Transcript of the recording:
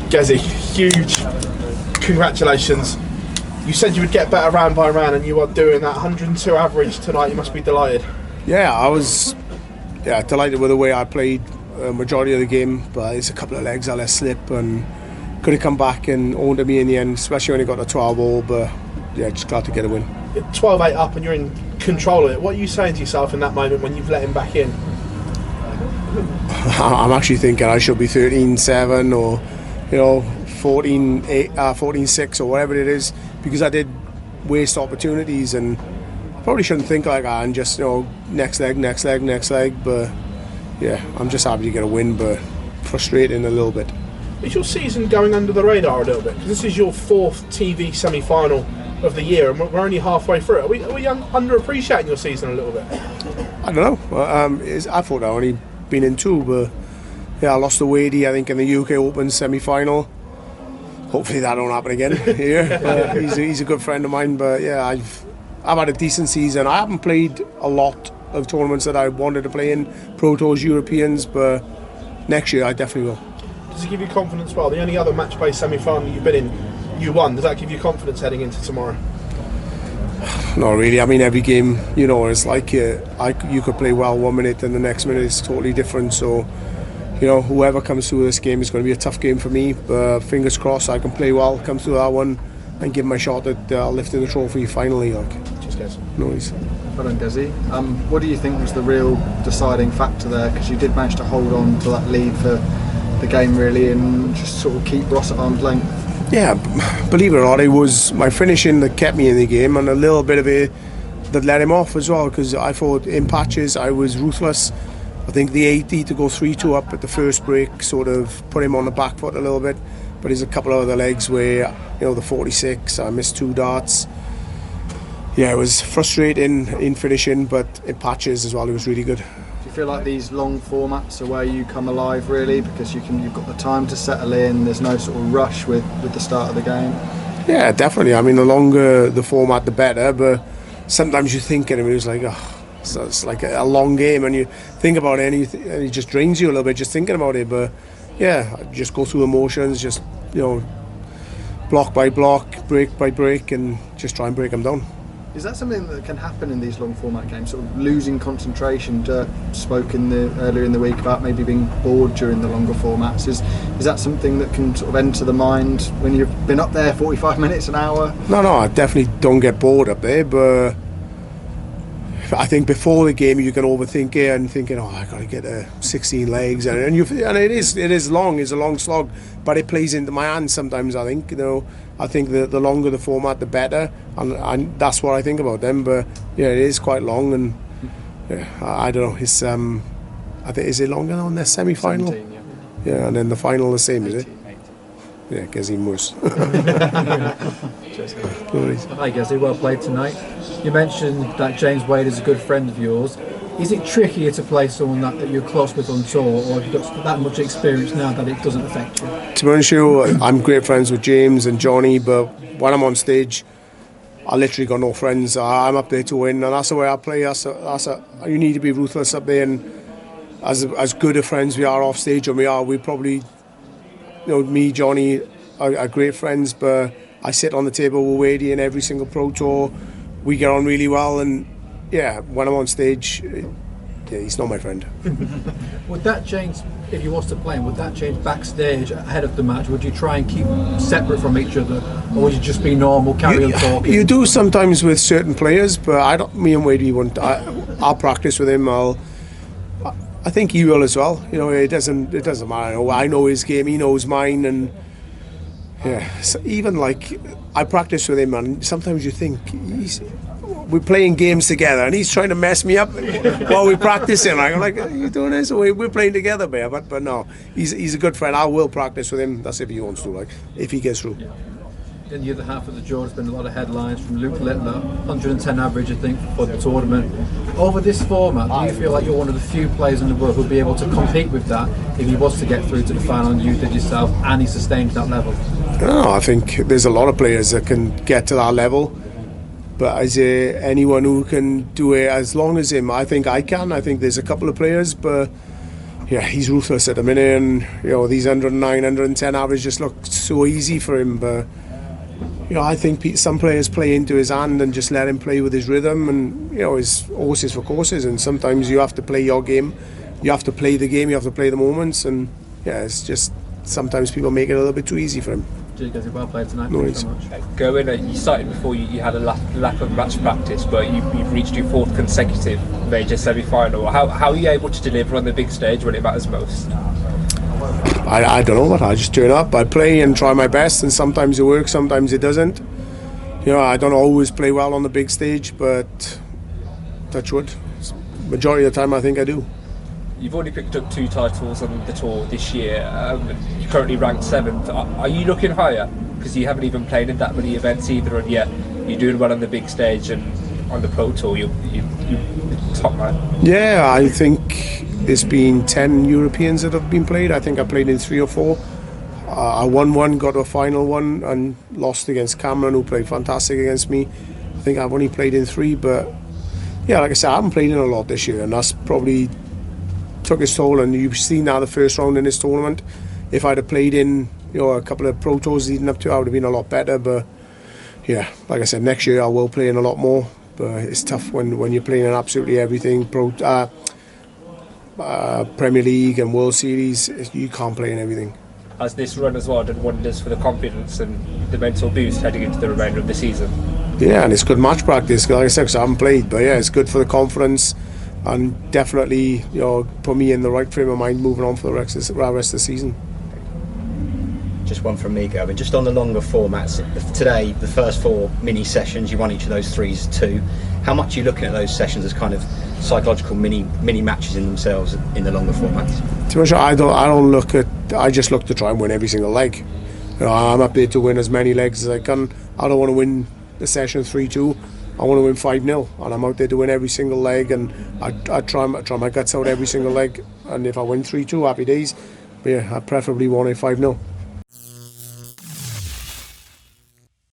Gezi, huge congratulations. You said you would get better round by round, and you are doing that. 102 average tonight. You must be delighted. Yeah, I was delighted with the way I played majority of the game, but there's a couple of legs I let slip and could have come back and owned to me in the end, especially when he got the 12 all, but yeah, just glad to get a win. 12-8 up and you're in control of it. What are you saying to yourself in that moment when you've let him back in? I'm actually thinking I should be 13-7 or 14-6 or whatever it is, because I did waste opportunities, and probably shouldn't think like that and just next leg, but yeah, I'm just happy to get a win, but frustrating a little bit. Is your season going under the radar a little bit? Because this is your 4th TV semi-final of the year, and we're only halfway through it. Are we underappreciating your season a little bit? I don't know. I thought I only been in 2, but yeah, I lost to Wadey, I think, in the UK Open semi-final. Hopefully that don't happen again here. He's a good friend of mine, but yeah, I've had a decent season. I haven't played a lot of tournaments that I wanted to play in, Pro Tours, Europeans, but next year I definitely will. Does it give you confidence? Well, the only other match-play semi-final you've been in, you won. Does that give you confidence heading into tomorrow? Not really. I mean, every game, it's like you could play well 1 minute and the next minute is totally different. So, whoever comes through this game is going to be a tough game for me. But fingers crossed, I can play well, come through that one, and give my shot at lifting the trophy finally. Cheers, guys. No worries. Well done, Gezi. What do you think was the real deciding factor there? Because you did manage to hold on to that lead for the game, really, and just sort of keep Ross at arm's length. Yeah, believe it or not, it was my finishing that kept me in the game, and a little bit of it that let him off as well, because I thought in patches I was ruthless. I think the 80 to go 3-2 up at the first break sort of put him on the back foot a little bit, but there's a couple of other legs where, the 46, I missed 2 darts. Yeah, it was frustrating in finishing, but in patches as well, it was really good. Do you feel like these long formats are where you come alive, really, because you've got the time to settle in, there's no sort of rush with the start of the game? Yeah, definitely. I mean, the longer the format, the better, but sometimes you think it, and it's like, it's like a long game, and you think about it, and it just drains you a little bit just thinking about it. But yeah, just go through the motions, just block by block, break by break, and just try and break them down. Is that something that can happen in these long format games, sort of losing concentration? Dirk spoke earlier in the week about maybe being bored during the longer formats. Is that something that can sort of enter the mind when you've been up there 45 minutes, an hour? No, I definitely don't get bored up there, but I think before the game you can overthink it and thinking, I got to get 16 legs, and it is long. It's a long slog, but it plays into my hands sometimes. I think I think the longer the format, the better, and that's what I think about them. But yeah, it is quite long, and yeah, I don't know. It's I think, is it longer on the semi-final? 17, yeah, and then the final the same, 18, is it? 18. Yeah, Gezi Moose. Hi Gezi, well played tonight. You mentioned that James Wade is a good friend of yours. Is it trickier to play someone that you're close with on tour, or have you got that much experience now that it doesn't affect you? To be honest with you, I'm great friends with James and Johnny, but when I'm on stage, I literally got no friends. I'm up there to win, and that's the way I play. You need to be ruthless up there, and as good of friends we are off stage, and we probably, me, Johnny, are great friends, but I sit on the table with Wadey in every single Pro Tour. We get on really well, and yeah, when I'm on stage, he's not my friend. Would that change, if you was to play him, would that change backstage ahead of the match? Would you try and keep separate from each other, or would you just be normal, carry on talking? You do sometimes with certain players, but me and Wadey won't. I'll practice with him. I think he will as well. It doesn't matter. I know his game, he knows mine, and yeah. So even like I practice with him, and sometimes you think we're playing games together, and he's trying to mess me up while we're practicing. I'm like, are you doing this? We're playing together, bear. But no, he's a good friend. I will practice with him. That's if he wants to, if he gets through. Yeah. In the other half of the draw, there's been a lot of headlines from Luke Littler, 110 average, I think, for the tournament. Over this format, do you feel like you're one of the few players in the world who'll be able to compete with that if he was to get through to the final and you did yourself, and he sustained that level? No, I think there's a lot of players that can get to that level, but is there anyone who can do it as long as him? I think I can. I think there's a couple of players, but yeah, he's ruthless at the minute, and these 109, 110 average just look so easy for him. But I think some players play into his hand and just let him play with his rhythm, and his horses for courses. And sometimes you have to play your game, you have to play the game, you have to play the moments, and it's just sometimes people make it a little bit too easy for him. Well played tonight. No, Thanks so much. Gerwyn, you started before you had a lack of match practice, but you've reached your 4th consecutive major semi-final. How are you able to deliver on the big stage when it matters most? I don't know, but I just turn up, I play and try my best, and sometimes it works, sometimes it doesn't. I don't always play well on the big stage, but touch wood, majority of the time I think I do. You've already picked up 2 titles on the tour this year. You're currently ranked 7th. Are you looking higher? Because you haven't even played in that many events either, and yet you're doing well on the big stage, and on the Pro Tour you're top man. Yeah, I think there's been 10 Europeans that have been played. I think I played in 3 or 4. I won one, got a final one, and lost against Cameron, who played fantastic against me. I think I've only played in 3, but yeah, like I said, I haven't played in a lot this year, and that's probably took its toll. And you've seen now the first round in this tournament. If I'd have played in a couple of Pro Tours leading up to it, I would have been a lot better. But yeah, like I said, next year I will play in a lot more. But it's tough when you're playing in absolutely everything. Premier League and World Series, you can't play in everything. Has this run as well done wonders for the confidence and the mental boost heading into the remainder of the season? Yeah, and it's good match practice, like I said, because I haven't played. But yeah, it's good for the confidence, and definitely put me in the right frame of mind moving on for the rest of the season. Just one from me, Gerwyn. Just on the longer formats, today the first 4 mini sessions, you won each of those 3s. How much are you looking at those sessions as kind of psychological mini matches in themselves in the longer formats? To be honest, I just look to try and win every single leg. I'm up there to win as many legs as I can. I don't want to win the session 3-2. I want to win 5-0, and I'm out there to win every single leg, and I try my guts out every single leg. And if I win 3-2, happy days. But yeah, I preferably want a 5-0.